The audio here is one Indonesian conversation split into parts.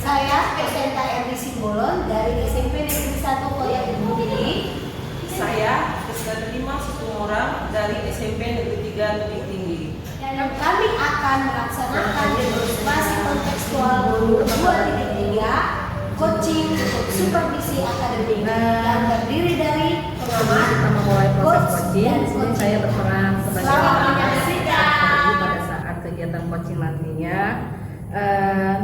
Saya Pesenta Erdi Simbolon dari SMP Negeri 1 Koya Ibu Tinggi. Saya Pesenta 5 Situmorang dari SMP Negeri 3 Bukit Tinggi. Dan kami akan melaksanakan demonstrasi kontekstual 2.3 coaching untuk supervisi akademik yang terdiri dari pengamat, Kita memulai proses coach, coaching. dan Di sini coaching. saya berperan sebagai Selamat pengamat menyaksikan. pada saat kegiatan coaching nantinya.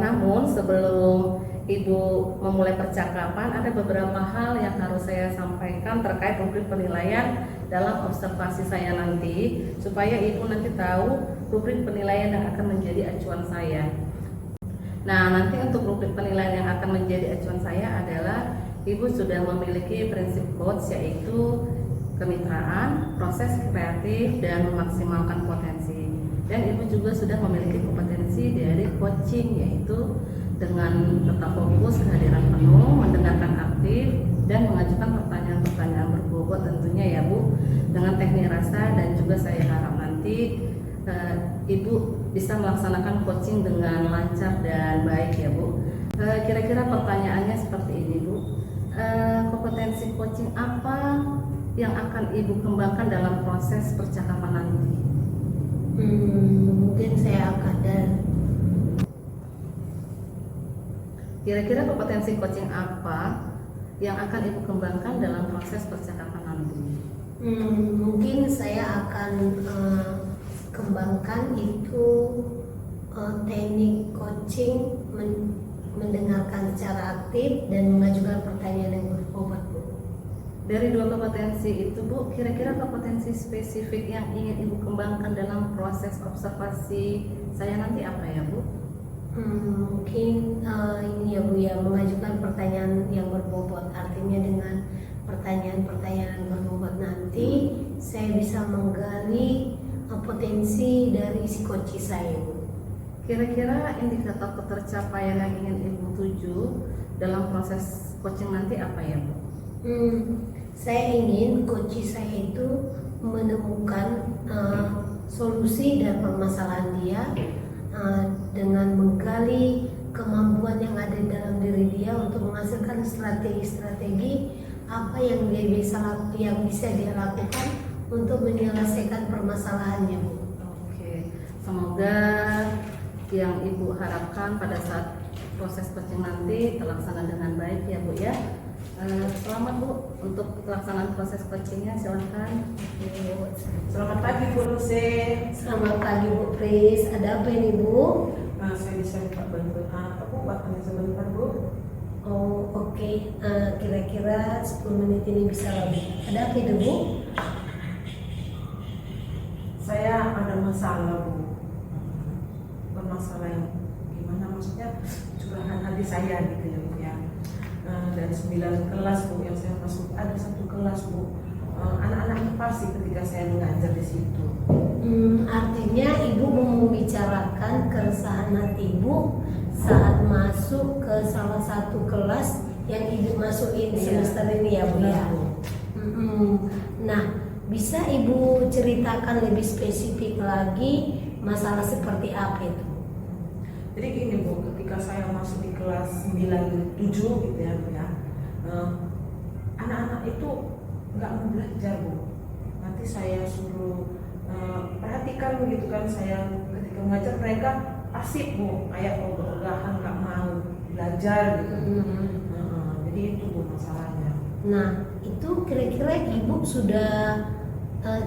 Namun sebelum Ibu memulai percakapan, ada beberapa hal yang harus saya sampaikan terkait rubrik penilaian dalam observasi saya nanti, supaya Ibu nanti tahu rubrik penilaian yang akan menjadi acuan saya. Nah, nanti untuk rubrik penilaian yang akan menjadi acuan saya adalah Ibu sudah memiliki prinsip coach, yaitu kemitraan, proses kreatif, dan memaksimalkan potensi. Dan Ibu juga sudah memiliki kompetensi dari coaching, yaitu dengan tetap fokus, kehadiran penuh, mendengarkan aktif, dan mengajukan pertanyaan-pertanyaan berbobot tentunya ya Bu, dengan teknik rasa. Dan juga saya harap nanti Ibu bisa melaksanakan coaching dengan lancar dan baik ya Bu. Kira-kira pertanyaannya seperti ini Bu, kompetensi coaching apa yang akan Ibu kembangkan dalam proses percakapan nanti? Mungkin saya akan Kira-kira kompetensi coaching apa yang akan Ibu kembangkan dalam proses percakapan nanti? mungkin saya akan kembangkan itu teknik coaching mendengarkan secara aktif dan mengajukan pertanyaan yang berbobot Bu. Dari dua kompetensi itu Bu, kira-kira kompetensi spesifik yang ingin Ibu kembangkan dalam proses observasi saya nanti apa ya Bu? Mungkin ini ya Bu ya, mengajukan pertanyaan yang berbobot. Artinya dengan pertanyaan-pertanyaan berbobot nanti saya bisa menggali potensi dari si coach saya Bu. Kira-kira indikator ketercapaian yang ingin Ibu tuju dalam proses coaching nanti apa ya Bu? Saya ingin coach saya itu menemukan solusi dan permasalahan dia dengan menggali kemampuan yang ada dalam diri dia untuk menghasilkan strategi-strategi apa yang bisa dia lakukan untuk menyelesaikan permasalahannya Bu. Oke, semoga yang Ibu harapkan pada saat proses coaching nanti terlaksana dengan baik ya Bu ya. Selamat Bu untuk pelaksanaan proses coachingnya, silahkan. Selamat pagi Bu Rose. Selamat pagi Bu Pris, ada apa ini Bu? Saya bisa minta bantuan apa Bu? Waktunya sebentar Bu. Oh oke. Kira-kira 10 menit ini bisa lebih. Ada apa itu Bu? Saya ada masalah Bu. Bukan masalah yang gimana, maksudnya curahan hati saya gitu ya Bu ya. Dari 9 kelas Bu yang saya masuk, ada satu kelas Bu, anak-anak IPA sih ketika saya mengajar di situ. Artinya Ibu mau membicarakan keresahan hati Ibu saat masuk ke salah satu kelas yang Ibu masukin semester ini ya Bu ya. Nah, bisa Ibu ceritakan lebih spesifik lagi masalah seperti apa itu? Jadi gini Bu, ketika saya masuk di kelas 9-7 gitu ya Bu ya, anak-anak itu nggak mau belajar Bu. Nanti saya suruh perhatikan begitu kan, saya ketika mengajar mereka pasif Bu, kayak ogah-ogahan, nggak mau belajar gitu. Jadi itu Bu masalahnya. Nah, itu kira-kira Ibu sudah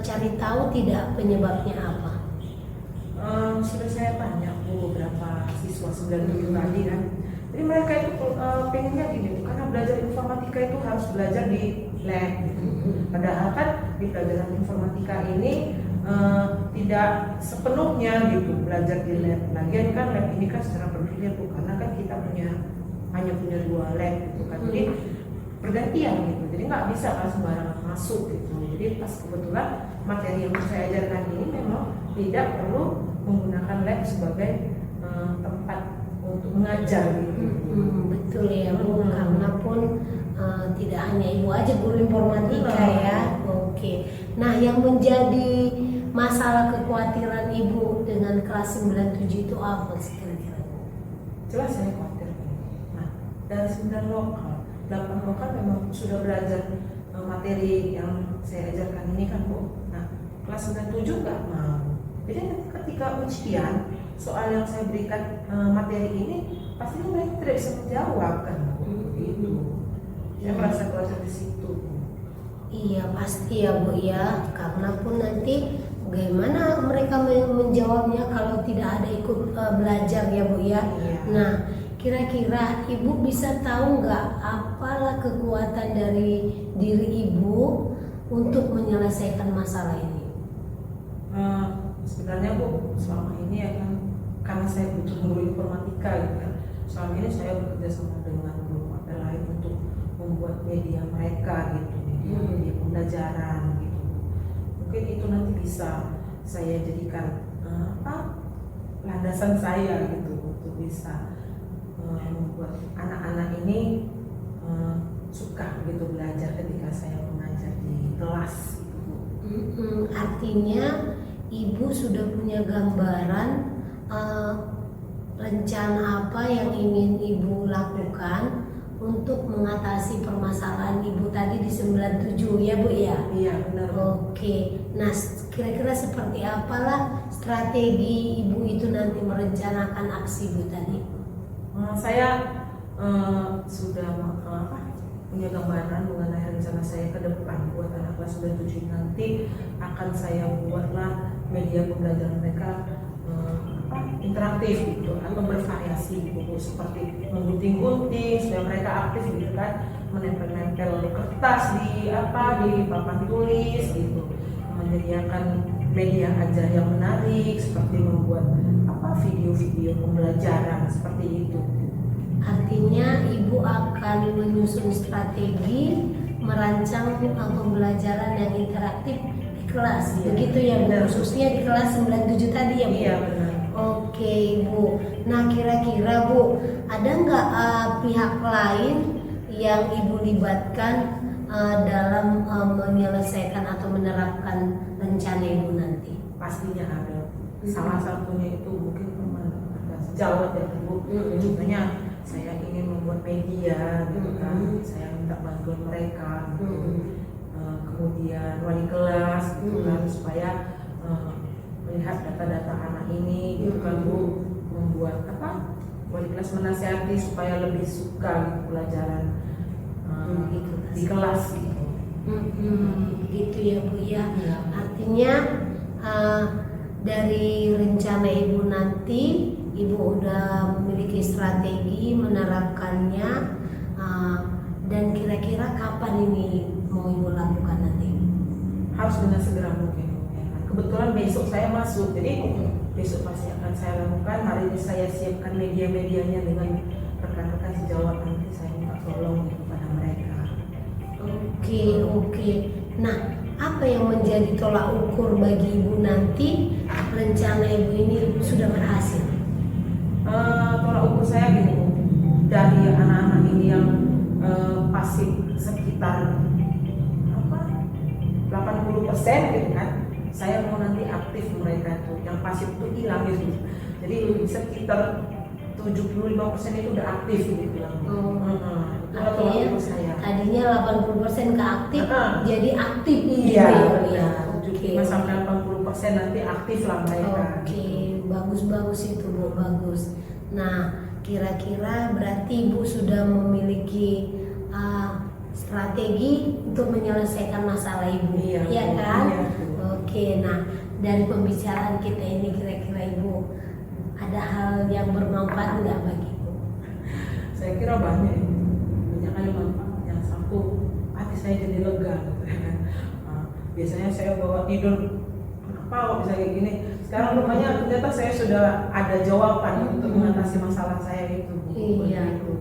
cari tahu tidak penyebabnya apa? Sudah saya tanya Bu beberapa siswa 97 tadi kan. Jadi mereka itu pengennya gini Bu, karena belajar informatika itu harus belajar di lab gitu. Padahal kan di pelajaran informatika ini tidak sepenuhnya gitu belajar di lab. Lagian kan lab ini kan secara berpikir Bu, karena kan kita hanya punya 2 lab gitu kan. Jadi pergantian gitu. Jadi nggak bisa kan sembarangan masuk gitu. Jadi pas kebetulan materi yang saya ajarkan ini memang tidak perlu menggunakan lab sebagai tempat untuk mengajar gitu. Betul ya Bu, karena pun tidak hanya Ibu aja guru informatika ya. Oke. Nah, yang menjadi masalah kekhawatiran Ibu dengan kelas 97 itu apa sih kira-kira? Jelas saya khawatir. dari 9 lokal, 8 lokal memang sudah belajar materi yang saya ajarkan ini kan Bu. Nah, kelas 97 nggak mau. Jadi ketika ujian soal yang saya berikan materi ini, pasti mereka tidak bisa menjawab kan Bu. Gitu. Saya merasa kelas di situ. Iya pasti ya Bu ya, karena pun nanti bagaimana mereka menjawabnya kalau tidak ada ikut belajar ya Bu ya. Iya. Nah, kira-kira Ibu bisa tahu nggak apalah kekuatan dari diri Ibu untuk menyelesaikan masalah ini? Sebenarnya Bu, selama ini ya kan, karena saya butuh guru informatika gitu kan. Selama ini saya bekerja sama dengan guru mata lain untuk membuat media mereka gitu, media pembelajaran gitu. Mungkin itu nanti bisa saya jadikan landasan saya gitu untuk bisa membuat anak-anak ini suka gitu belajar ketika saya mengajar di kelas gitu. Artinya Ibu sudah punya gambaran rencana apa yang ingin Ibu lakukan untuk mengatasi permasalahan Ibu tadi di 97 ya Bu ya? Iya benar. Oke, nah kira-kira seperti apalah strategi Ibu itu nanti merencanakan aksi Ibu tadi? Saya sudah punya gambaran mengenai rencana saya ke depan buat anak kelas 97 nanti akan saya buatlah media pembelajaran mereka interaktif gitu atau bervariasi gitu seperti menggunting-gunting supaya mereka aktif gitu kan, menempel-nempel kertas di papan tulis gitu, menyediakan media ajar yang menarik seperti membuat video-video pembelajaran seperti itu. Artinya Ibu akan menyusun strategi merancang pembelajaran yang interaktif di kelas, Iya. begitu ya Bu, khususnya di kelas 97 tadi ya Bu? Iya benar. Oke Ibu, nah kira-kira Bu, ada nggak pihak lain yang Ibu libatkan dalam menyelesaikan atau menerapkan rencana Ibu nanti? Pastinya ada. Salah satunya itu mungkin teman sejawat ya Bu. Contohnya saya ingin membuat media gitu kan, saya minta bantuan mereka gitu. Kemudian wali kelas gitu kan, supaya melihat data-data anak ini gitu kan Bu, membuat wali kelas menasihati supaya lebih suka gitu pelajaran Gitu. di kelas gitu. Gitu ya Bu ya. Iya. Artinya dari rencana Ibu nanti Ibu udah memiliki strategi menerapkannya, dan kira-kira kapan ini mau Ibu lakukan nanti? Harus dengan segera mungkin. Kebetulan besok saya masuk, jadi besok pasti akan saya lakukan. Hari ini saya siapkan media-medianya dengan rekan-rekan sejawat, nanti saya minta tolong kepada mereka. Oke. Nah, apa yang menjadi tolak ukur bagi Ibu nanti rencana Ibu ini sudah berhasil? Tolak ukur saya gini Bu, dari anak-anak ini yang pasif sekitar 80% gitu kan, saya mau nanti aktif mereka tuh, yang pasif itu hilang gitu. Jadi sekitar 75% itu udah aktif gitu. Tolak ukur saya. Tadinya 80% nggak aktif, jadi aktif ini. Iya, Ya. 75-80% nanti aktif lah mereka. Oke, bagus itu Bu, bagus. Nah, kira-kira berarti Ibu sudah memiliki strategi untuk menyelesaikan masalah Ibu, Iya, ya kan? iya. Oke, nah dari pembicaraan kita ini kira-kira Ibu ada hal yang bermanfaat nggak bagi Ibu? Saya kira banyak kali manfaat. Yang satu, hati saya jadi lega gitu kan. Biasanya saya bawa tidur, kenapa kok bisa kayak gini? Sekarang rupanya ternyata saya sudah ada jawaban untuk mengatasi masalah saya itu Bu. Iya. Begitu.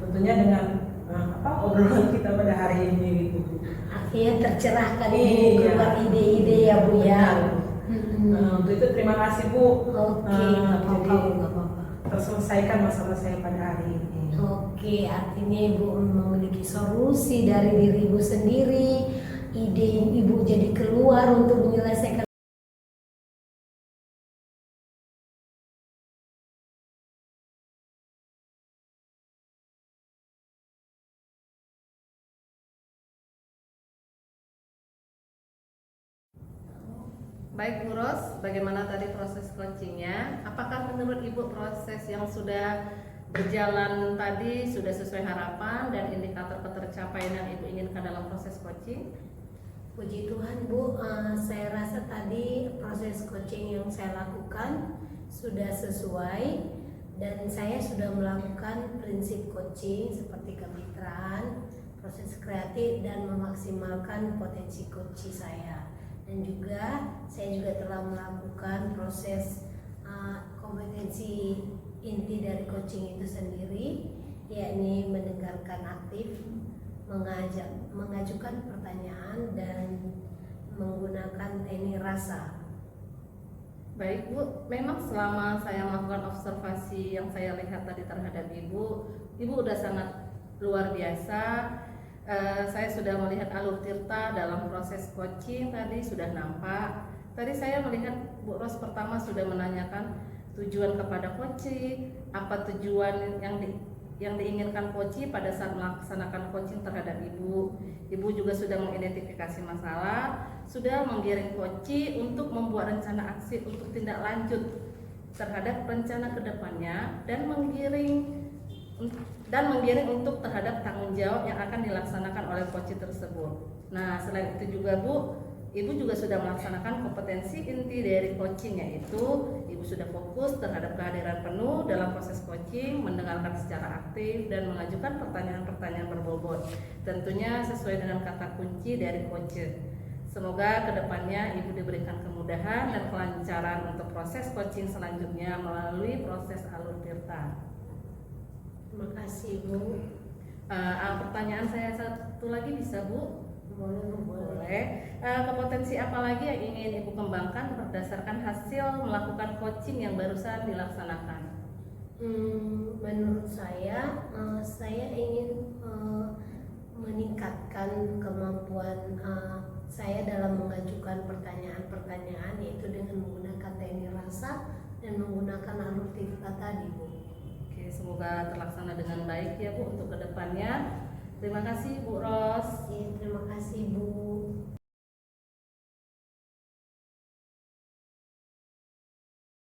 Tentunya dengan obrolan kita pada hari ini gitu. Akhirnya tercerahkan Iya. Ibu, keluar ide-ide ya Bu ya. Benar. Untuk itu terima kasih Bu. Oke, nggak apa-apa Jadi Bu, nggak apa-apa. terselesaikan masalah saya pada hari ini. Oke, artinya Ibu memiliki solusi dari diri Ibu sendiri, ide Ibu jadi keluar untuk menyelesaikan Baik Bu Ros, bagaimana tadi proses coachingnya? Apakah menurut Ibu proses yang sudah berjalan tadi sudah sesuai harapan dan indikator ketercapaian yang Ibu inginkan dalam proses coaching? Puji Tuhan Bu, saya rasa tadi proses coaching yang saya lakukan sudah sesuai dan saya sudah melakukan prinsip coaching seperti kemitraan, proses kreatif dan memaksimalkan potensi coaching saya. Dan juga saya juga telah melakukan proses kompetensi inti dari coaching itu sendiri, yakni mendengarkan aktif, mengajukan pertanyaan dan menggunakan teknik rasa. Baik Bu, memang selama saya melakukan observasi yang saya lihat tadi terhadap Ibu udah sangat luar biasa. Saya sudah melihat alur Tirta dalam proses coaching tadi sudah nampak. Tadi saya melihat Bu Ros pertama sudah menanyakan tujuan kepada coaching, apa tujuan yang diinginkan coaching pada saat melaksanakan coaching terhadap Ibu. Ibu juga sudah mengidentifikasi masalah, sudah menggiring coaching untuk membuat rencana aksi untuk tindak lanjut terhadap rencana kedepannya dan menggiring untuk terhadap tanggung jawab yang akan dilaksanakan oleh coaching tersebut. Nah, selain itu juga Bu, Ibu juga sudah melaksanakan kompetensi inti dari coaching, yaitu Ibu sudah fokus terhadap kehadiran penuh dalam proses coaching, mendengarkan secara aktif dan mengajukan pertanyaan-pertanyaan berbobot, tentunya sesuai dengan kata kunci dari coaching. Semoga kedepannya Ibu diberikan kemudahan dan kelancaran untuk proses coaching selanjutnya melalui proses alur Tirta. Terima kasih Bu. Pertanyaan saya satu lagi bisa Bu? Boleh. Kompetensi apa lagi yang ingin Ibu kembangkan berdasarkan hasil melakukan coaching yang barusan dilaksanakan? Menurut saya ingin meningkatkan kemampuan saya dalam mengajukan pertanyaan-pertanyaan, yaitu dengan menggunakan teknik rasa dan menggunakan alur Tirta tadi Bu. Oke, semoga terlaksana dengan baik ya Bu untuk kedepannya. Terima kasih Bu Ros. Terima kasih Bu.